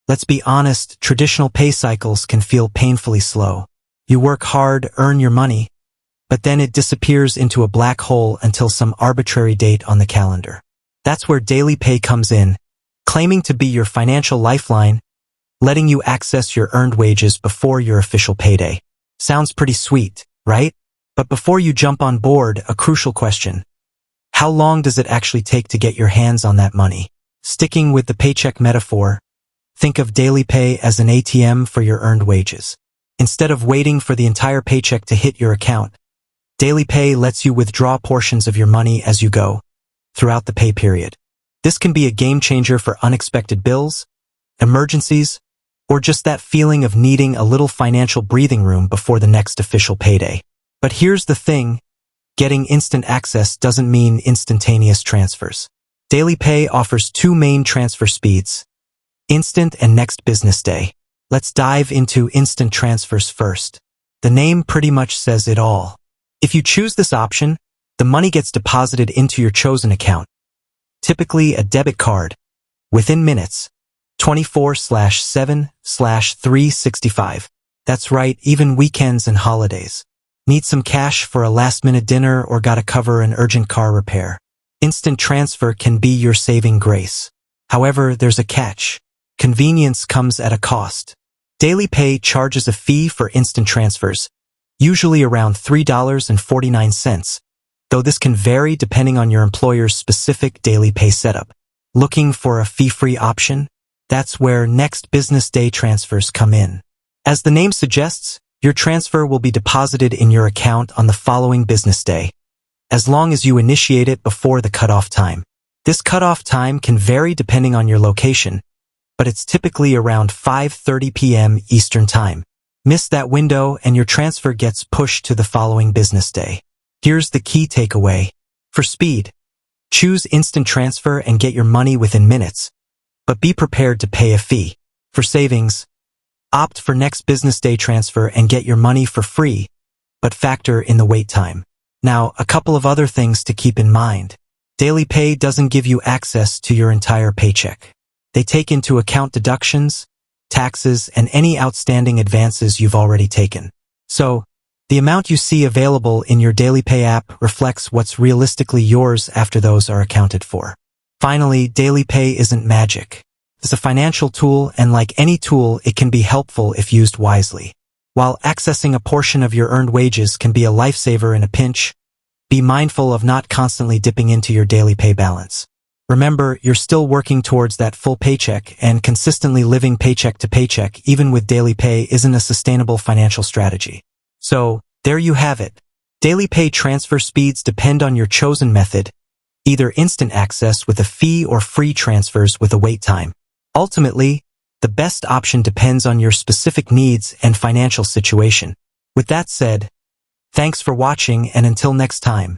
Let's be honest, traditional pay cycles can feel painfully slow. You work hard, earn your money, but then it disappears into a black hole until some arbitrary date on the calendar. That's where DailyPay comes in, claiming to be your financial lifeline, letting you access your earned wages before your official payday. Sounds pretty sweet, right? But before you jump on board, a crucial question. How long does it actually take to get your hands on that money? Sticking with the paycheck metaphor, think of DailyPay as an ATM for your earned wages. Instead of waiting for the entire paycheck to hit your account, DailyPay lets you withdraw portions of your money as you go, throughout the pay period. This can be a game changer for unexpected bills, emergencies, or just that feeling of needing a little financial breathing room before the next official payday. But here's the thing, getting instant access doesn't mean instantaneous transfers. DailyPay offers two main transfer speeds, instant and next business day. Let's dive into instant transfers first. The name pretty much says it all. If you choose this option, the money gets deposited into your chosen account, typically a debit card, within minutes, 24/7/365. That's right, even weekends and holidays. Need some cash for a last-minute dinner or gotta cover an urgent car repair? Instant transfer can be your saving grace. However, there's a catch. Convenience comes at a cost. DailyPay charges a fee for instant transfers, usually around $3.49, though this can vary depending on your employer's specific DailyPay setup. Looking for a fee-free option? That's where next business day transfers come in. As the name suggests, your transfer will be deposited in your account on the following business day, as long as you initiate it before the cutoff time. This cutoff time can vary depending on your location, but it's typically around 5:30 p.m. Eastern Time. Miss that window and your transfer gets pushed to the following business day. Here's the key takeaway. For speed, choose instant transfer and get your money within minutes, but be prepared to pay a fee. For savings, opt for next business day transfer and get your money for free, but factor in the wait time. Now, a couple of other things to keep in mind. DailyPay doesn't give you access to your entire paycheck. They take into account deductions, taxes, and any outstanding advances you've already taken. So, the amount you see available in your DailyPay app reflects what's realistically yours after those are accounted for. Finally, DailyPay isn't magic. It's a financial tool, and like any tool, it can be helpful if used wisely. While accessing a portion of your earned wages can be a lifesaver in a pinch, be mindful of not constantly dipping into your DailyPay balance. Remember, you're still working towards that full paycheck, and consistently living paycheck to paycheck, even with DailyPay, isn't a sustainable financial strategy. So, there you have it. DailyPay transfer speeds depend on your chosen method, either instant access with a fee or free transfers with a wait time. Ultimately, the best option depends on your specific needs and financial situation. With that said, thanks for watching, and until next time.